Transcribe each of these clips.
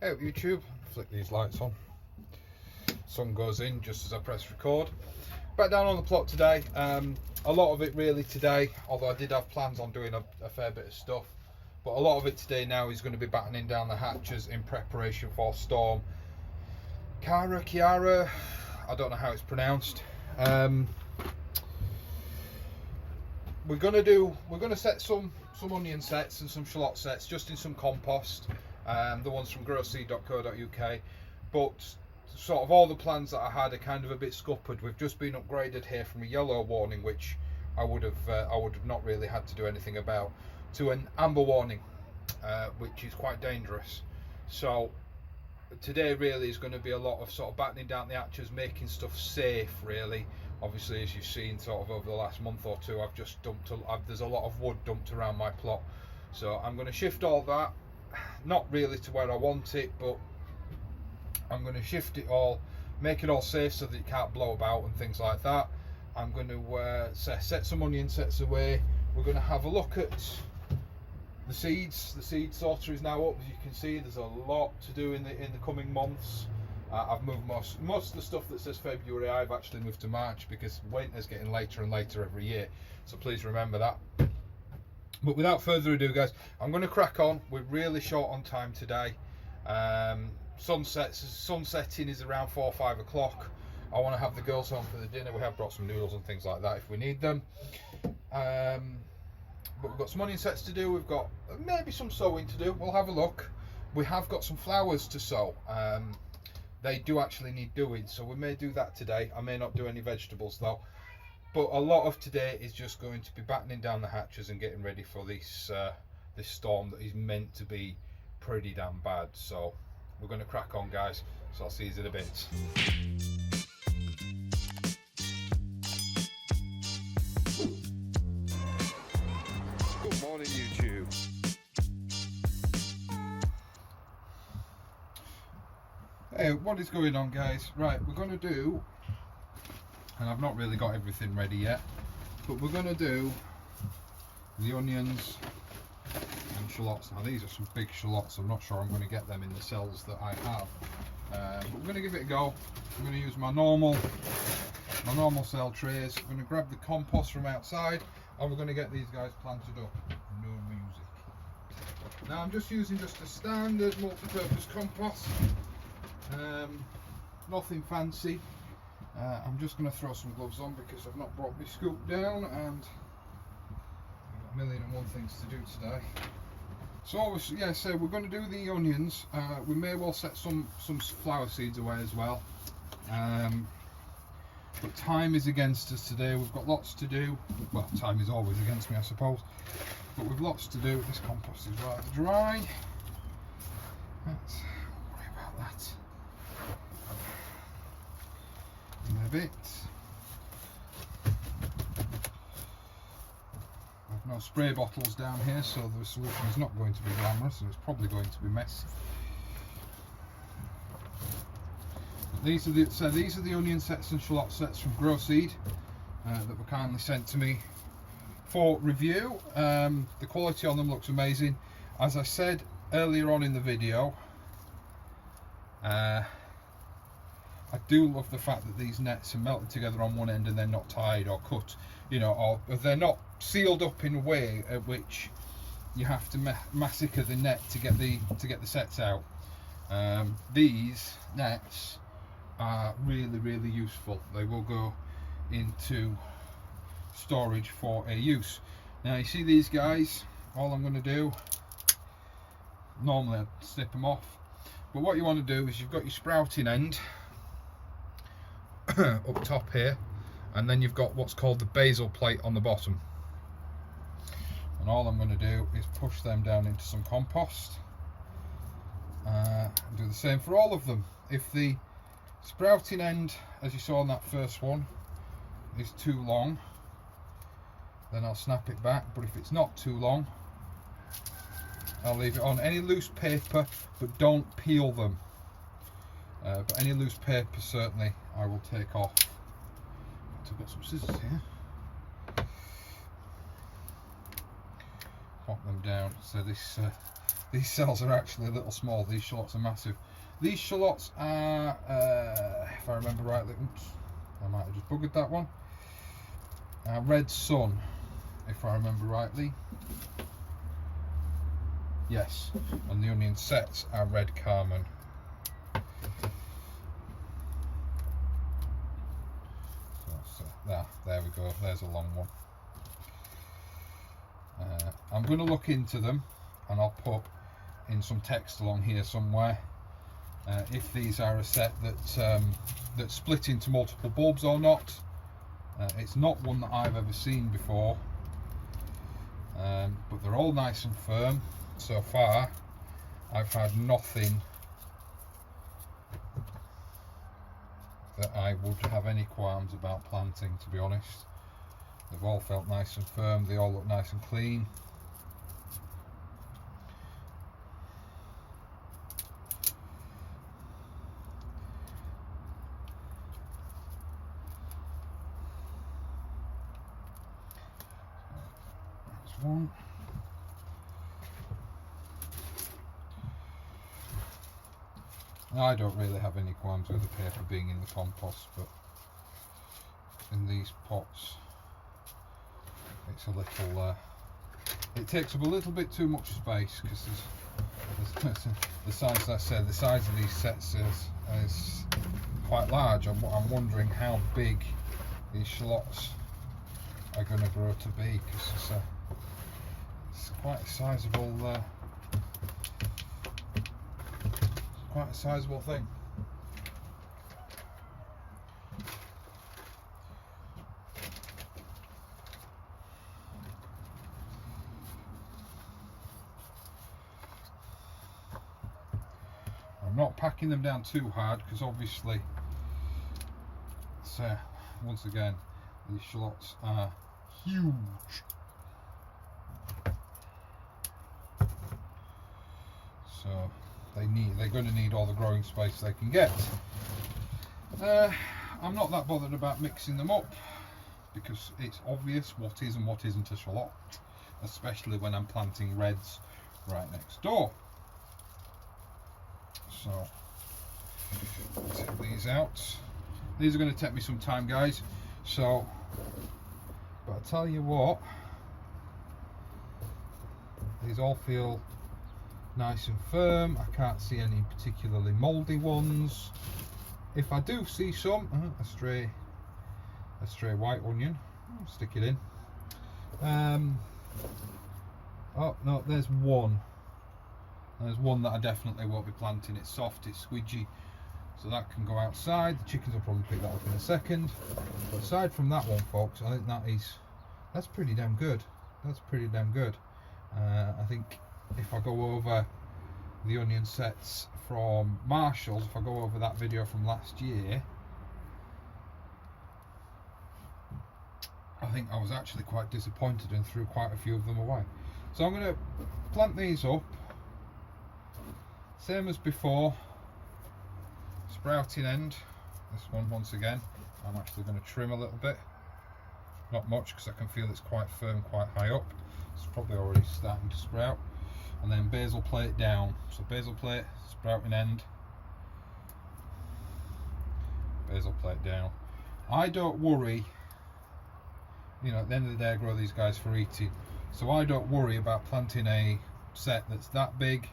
Hey up YouTube, flick these lights on. Sun goes in just as I press record. Back down on the plot today. A lot of it really today, although I did have plans on doing a fair bit of stuff. But a lot of it today now is going to be battening down the hatches in preparation for Storm Ciara, I don't know how it's pronounced. We're gonna set some onion sets and some shallot sets just in some compost, the ones from growseed.co.uk. But sort of all the plans that I had are kind of a bit scuppered. We've just been upgraded here from a yellow warning, which I would have not really had to do anything about, to an amber warning, which is quite dangerous. So today really is going to be a lot of sort of battening down the hatches, making stuff safe really. Obviously, as you've seen sort of over the last month or two, I've just dumped there's a lot of wood dumped around my plot, so I'm going to shift all that, not really to where I want it, but I'm going to shift it all, make it all safe so that it can't blow about and things like that. I'm going to set some onion sets away. We're going to have a look at the seeds. The seed sorter is now up. As you can see, there's a lot to do in the coming months. I've moved most of the stuff that says February, I've actually moved to March, because winter's getting later and later every year, so please remember that. But without further ado guys, I'm going to crack on. We're really short on time today. Sunsetting is around 4 or 5 o'clock. I want to have the girls home for the dinner. We have brought some noodles and things like that if we need them. But we've got some onion sets to do. We've got maybe some sowing to do. We'll have a look. We have got some flowers to sow. They do actually need doing, so we may do that today. I may not do any vegetables though. But a lot of today is just going to be battening down the hatches and getting ready for this this storm that is meant to be pretty damn bad. So we're going to crack on guys. So I'll see you in a bit. Good morning YouTube. Hey, what is going on guys? Right, we're going to do, and I've not really got everything ready yet, but we're going to do the onions and shallots. Now these are some big shallots. I'm not sure I'm going to get them in the cells that I have, but we're going to give it a go. I'm going to use my normal cell trays. I'm going to grab the compost from outside, and we're going to get these guys planted up. No music. Now I'm just using just a standard multi-purpose compost. Nothing fancy. I'm just going to throw some gloves on because I've not brought my scoop down, and I've got a million and one things to do today. So yeah, so we're going to do the onions. We may well set some flower seeds away as well. But time is against us today. We've got lots to do. Well, time is always against me, I suppose. But we've lots to do. This compost is rather dry. Let's worry about that. A bit. I've no spray bottles down here, so the solution is not going to be glamorous, and it's probably going to be messy. These are the onion sets and shallot sets from Growseed that were kindly sent to me for review. The quality on them looks amazing. As I said earlier on in the video, I do love the fact that these nets are melted together on one end and they're not tied or cut, you know, or they're not sealed up in a way at which you have to massacre the net to get the sets out. These nets are really useful. They will go into storage for a use. Now you see these guys, all I'm going to do, normally I'd snip them off, but what you want to do is you've got your sprouting end up top here, and then you've got what's called the basal plate on the bottom, and all I'm going to do is push them down into some compost. Do the same for all of them. If the sprouting end, as you saw on that first one, is too long, then I'll snap it back, but if it's not too long, I'll leave it on. Any loose paper, but don't peel them. But any loose paper certainly I will take off. I've got some scissors here. Pop them down. So this these cells are actually a little small. These shallots are massive. These shallots are, if I remember rightly, oops, I might have just buggered that one. Red Sun, if I remember rightly. Yes, and the onion sets are Red Carmen. So there we go. There's a long one. I'm going to look into them, and I'll put in some text along here somewhere if these are a set that's split into multiple bulbs or not. It's not one that I've ever seen before, but they're all nice and firm. So far I've had nothing that I would have any qualms about planting, to be honest. They've all felt nice and firm, they all look nice and clean. That's one. I don't really have any qualms with the paper being in the compost, but in these pots it's a little it takes up a little bit too much space, because there's the size, as I said, the size of these sets is quite large. I'm wondering how big these shallots are going to grow to be, because it's quite a sizable thing. I'm not packing them down too hard, because obviously, so once again, these shallots are huge. So they're going to need all the growing space they can get. I'm not that bothered about mixing them up, because it's obvious what is and what isn't a shallot, especially when I'm planting reds right next door. So I'll take these out. These are going to take me some time, guys, so, but I'll tell you what, these all feel nice and firm. I can't see any particularly mouldy ones. If I do see some, a stray white onion, I'll stick it in. Oh no, there's one that I definitely won't be planting. It's soft, it's squidgy, so that can go outside. The chickens will probably pick that up in a second. But aside from that one, folks, I think that's pretty damn good. That's pretty damn good. I think if I go over the onion sets from Marshall's, if I go over that video from last year, I think I was actually quite disappointed and threw quite a few of them away. So I'm going to plant these up, same as before, sprouting end. This one, once again, I'm actually going to trim a little bit, not much, because I can feel it's quite firm, quite high up. It's probably already starting to sprout. And then basil plate down, so basil plate, sprouting end, basil plate down. I don't worry, you know, at the end of the day I grow these guys for eating, so I don't worry about planting a set that's that big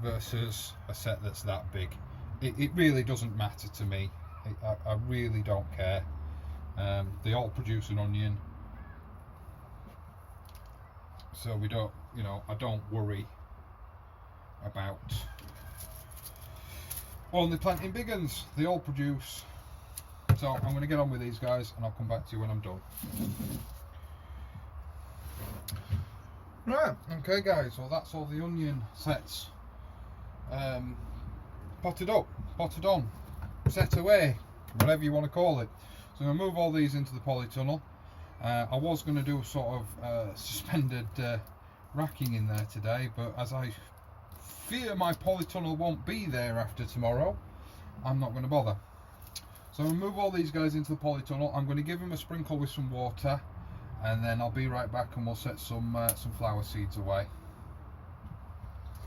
versus a set that's that big. It really doesn't matter to me. I really don't care. They all produce an onion, so we don't, you know, I don't worry about only planting big ones. They all produce. So I'm going to get on with these guys, and I'll come back to you when I'm done. Right, okay guys, well that's all the onion sets potted up, potted on, set away, whatever you want to call it. So I'm going to move all these into the polytunnel. I was going to do sort of suspended racking in there today, but as I fear my polytunnel won't be there after tomorrow, I'm not going to bother. So I'm going to move all these guys into the polytunnel. I'm going to give them a sprinkle with some water, and then I'll be right back and we'll set some flower seeds away.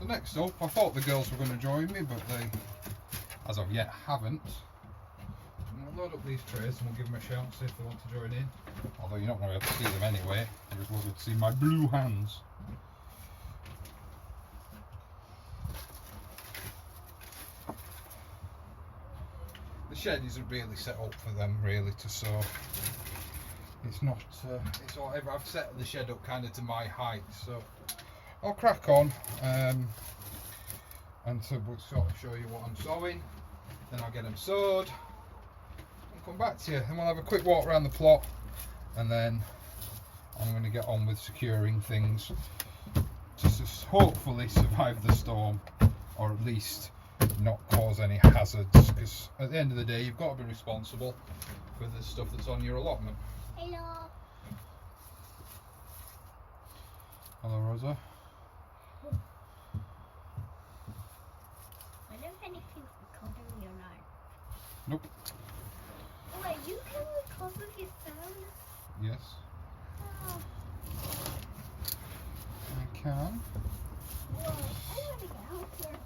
So next up, I thought the girls were going to join me, but they, as of yet, haven't. I'm going to load up these trays and we'll give them a shout and see if they want to join in. Although you're not going to be able to see them anyway, you're just going to see my blue hands. The shed isn't really set up for them really to sow. It's not, it's whatever. I've set the shed up kind of to my height, so I'll crack on and so we'll sort of show you what I'm sowing, then I'll get them sowed and come back to you, and we'll have a quick walk around the plot, and then I'm going to get on with securing things to hopefully survive the storm, or at least not cause any hazards, because at the end of the day you've got to be responsible for the stuff that's on your allotment. Hello. Hello, Rosa. I don't have anything recording your night. Nope. Oh wait, you can record with your phone? Yes, Oh. I can. Whoa, I want to get out here.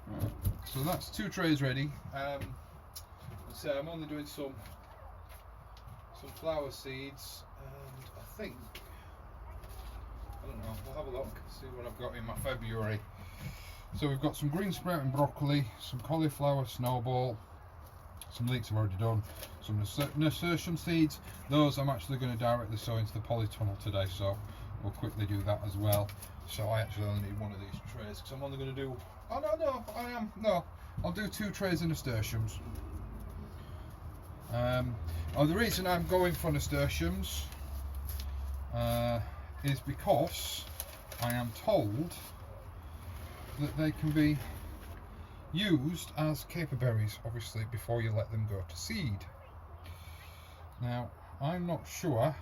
Right. So that's 2 trays ready. So I'm only doing some flower seeds, and I think, I don't know, we'll have a look, see what I've got in my February. So we've got some green sprouting broccoli, some cauliflower snowball, some leeks I've already done, some nasturtium seeds. Those I'm actually going to directly sow into the polytunnel today, so we'll quickly do that as well. So I actually only need one of these trays, because I'm only going to do, I'll do 2 trays of nasturtiums. The reason I'm going for nasturtiums is because I am told that they can be used as caper berries, obviously, before you let them go to seed. Now, I'm not sure.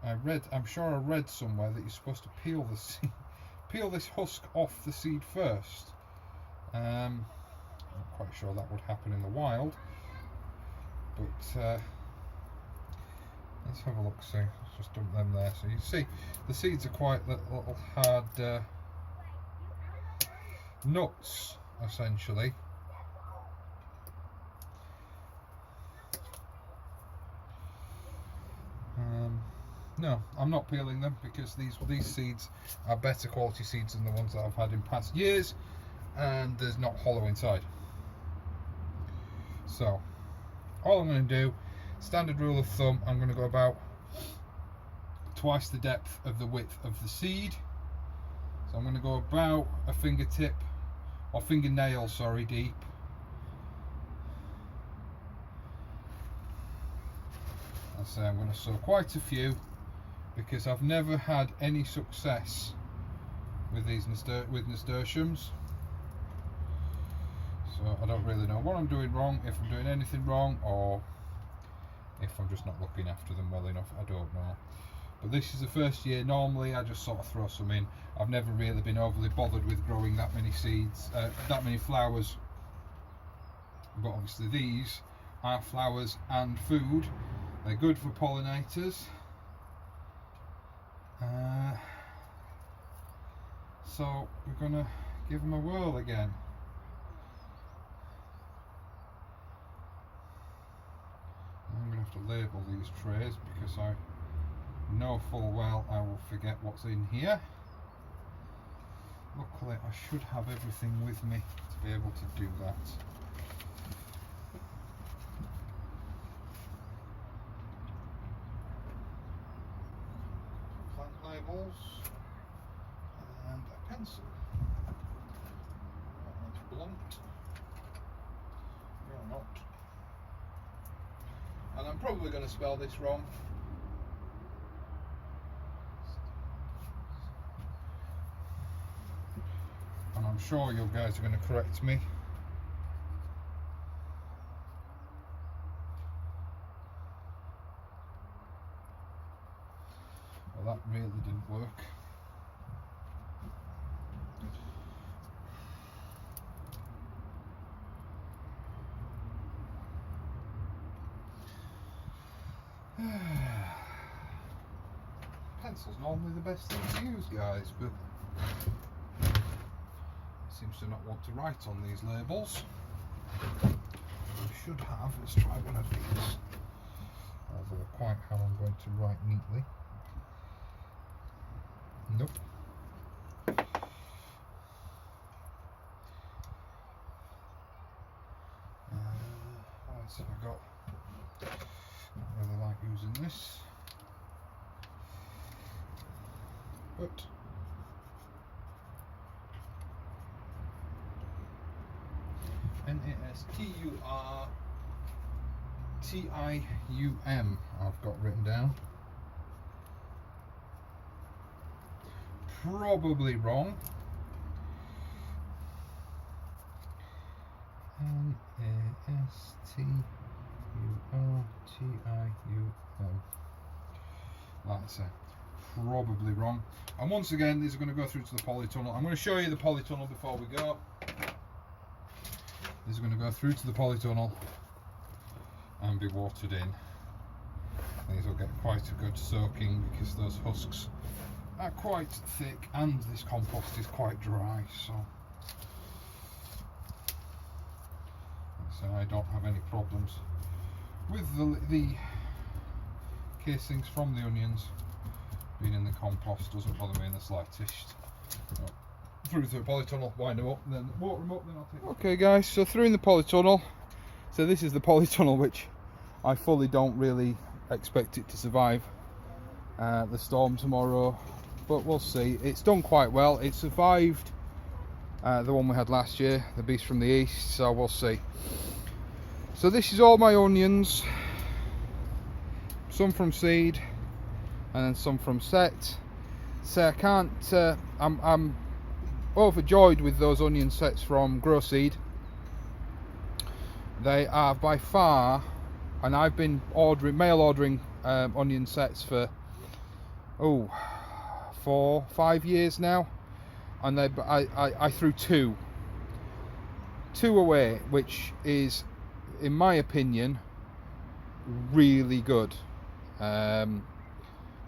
I'm sure I read somewhere that you're supposed to peel the seed, peel this husk off the seed first. I'm not quite sure that would happen in the wild, but let's have a look. See, let's just dump them there. So you see, the seeds are quite little hard nuts, essentially. No, I'm not peeling them, because these seeds are better quality seeds than the ones that I've had in past years, and there's not hollow inside. So all I'm going to do, standard rule of thumb, I'm going to go about twice the depth of the width of the seed. So I'm going to go about a fingertip, or fingernail, sorry, deep. I say I'm going to sow quite a few, because I've never had any success with these nasturtiums. So I don't really know what I'm doing wrong, if I'm doing anything wrong, or if I'm just not looking after them well enough. I don't know. But this is the first year. Normally I just sort of throw some in. I've never really been overly bothered with growing that many seeds, that many flowers. But obviously these are flowers and food. They're good for pollinators. So we're going to give them a whirl again. I'm going to have to label these trays, because I know full well I will forget what's in here. Luckily I should have everything with me to be able to do that. Plant labels and a pencil. That's blunt. You're not. And I'm probably going to spell this wrong. And I'm sure you guys are going to correct me. Well, that really didn't work. Pencil's normally the best thing to use, guys, but seems to not want to write on these labels. We should have, let's try one of these. Although quite how I'm going to write neatly. Nope. What else have I got? Not really like using this. But NASTURTIUM I've got written down. Probably wrong. NASTURTIUM. That's it. Probably wrong. And once again, these are going to go through to the polytunnel. I'm going to show you the polytunnel before we go. These are going to go through to the polytunnel and be watered in. These will get quite a good soaking because those husks are quite thick and this compost is quite dry, so I don't have any problems with the casings from the onions being in the compost. Doesn't bother me in the slightest. Through the polytunnel, wind them up, and then water them up, then I'll take them. Okay guys, so through in the polytunnel. So this is the polytunnel which I fully don't really expect it to survive the storm tomorrow, but we'll see. It's done quite well. It survived the one we had last year, the beast from the east, so we'll see. So this is all my onions, some from seed and then some from set. So I can't, I'm overjoyed with those onion sets from Grow Seed. They are by far, and I've been mail ordering onion sets for 4-5 years now, and I threw two away, which is, in my opinion, really good.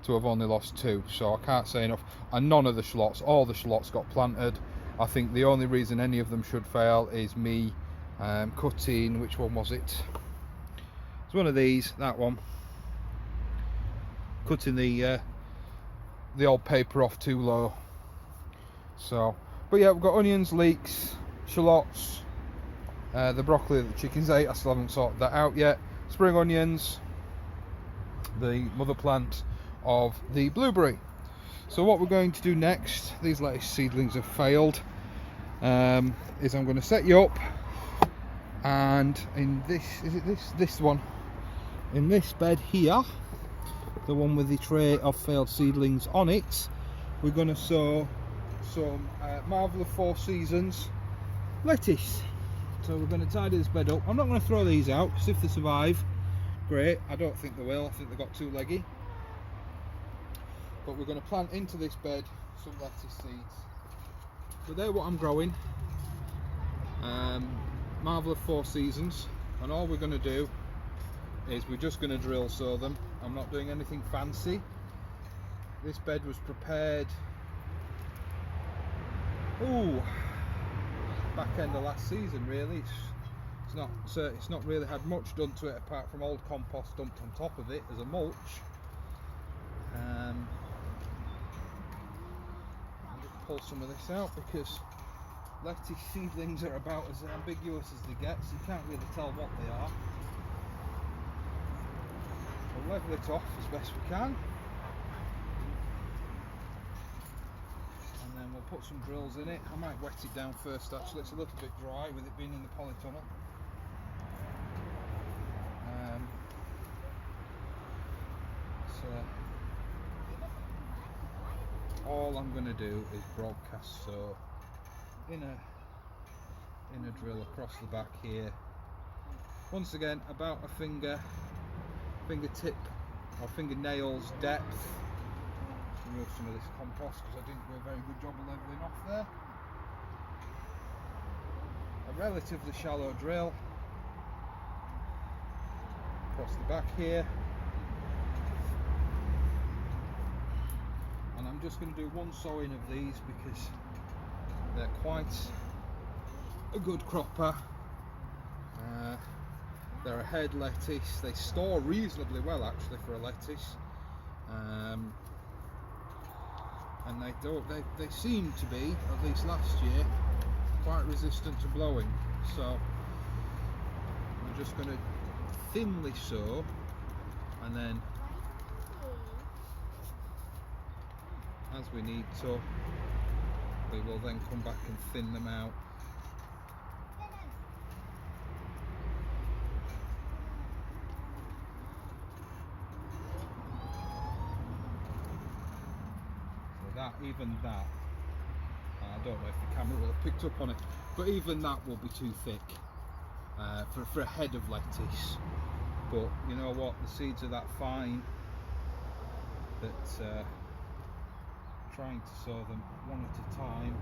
To have only lost 2, so I can't say enough. And none of the shallots, all the shallots got planted. I think the only reason any of them should fail is me cutting, which one was it? It's one of these, that one. Cutting the old paper off too low. So, but yeah, we've got onions, leeks, shallots, the broccoli that the chickens ate. I still haven't sorted that out yet. Spring onions, the mother plant of the blueberry. So what we're going to do next, these lettuce seedlings have failed, is I'm going to set you up, and in this, is it this one, in this bed here, the one with the tray of failed seedlings on it, we're going to sow some Marvel of 4 Seasons lettuce. So we're going to tidy this bed up. I'm not going to throw these out because if they survive, great. I don't think they will. I think they got too leggy. But we're going to plant into this bed some lettuce seeds. So they're what I'm growing. Marvel of 4 Seasons. And all we're going to do is we're just going to drill sow them. I'm not doing anything fancy. This bed was prepared back end of last season, really. It's not really had much done to it apart from old compost dumped on top of it as a mulch. I'll just pull some of this out because lettuce seedlings are about as ambiguous as they get, so you can't really tell what they are. We'll level it off as best we can, and then we'll put some drills in it. I might wet it down first actually, it's a little bit dry with it being in the polytunnel. All I'm going to do is broadcast sow in a drill across the back here. Once again, about a fingertip or fingernails depth. Remove some of this compost because I didn't do a very good job of levelling off there. A relatively shallow drill across the back here. I'm just going to do one sowing of these because they're quite a good cropper. They're a head lettuce. They store reasonably well actually for a lettuce, and they seem to be, at least last year, quite resistant to blowing. So we're just going to thinly sow, and then as we need to, we will then come back and thin them out. Even that, I don't know if the camera will have picked up on it, but even that will be too thick for a head of lettuce. But you know what, the seeds are that fine that trying to sow them one at a time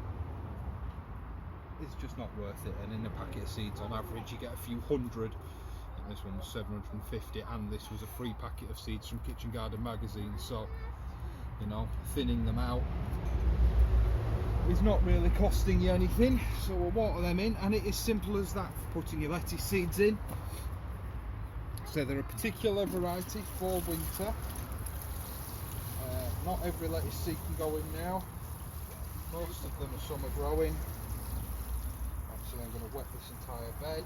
is just not worth it. And in a packet of seeds, on average, you get a few hundred. And this one was 750, and this was a free packet of seeds from Kitchen Garden magazine. So, you know, thinning them out is not really costing you anything. So we'll water them in, and it is simple as that for putting your lettuce seeds in. So they're a particular variety for winter. Not every lettuce seed can go in now. Most of them are summer growing. Actually, I'm going to wet this entire bed.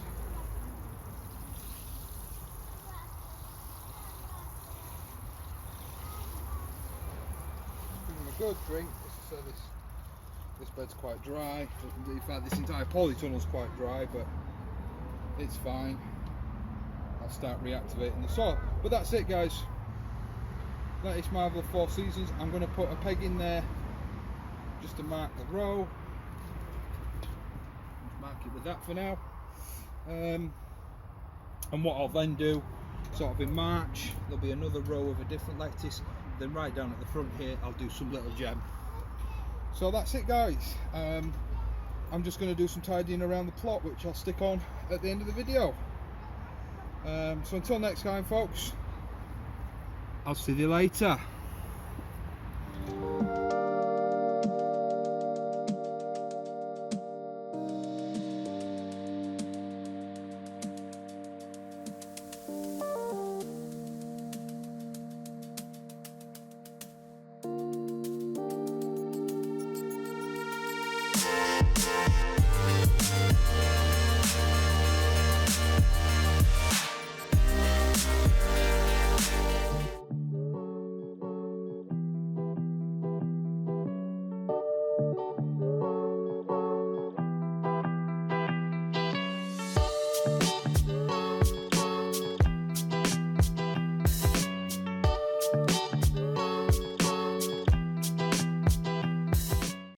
Give them a good drink. So this bed's quite dry. In fact, this entire polytunnel's quite dry, but it's fine. I'll start reactivating the soil. But that's it, guys. Lettuce Marvel 4 Seasons. I'm going to put a peg in there just to mark the row. Mark it with that for now. And what I'll then do, sort of in March, there'll be another row of a different lettuce. Then right down at the front here, I'll do some little gem. So that's it, guys. I'm just going to do some tidying around the plot, which I'll stick on at the end of the video. So until next time, folks, I'll see you later.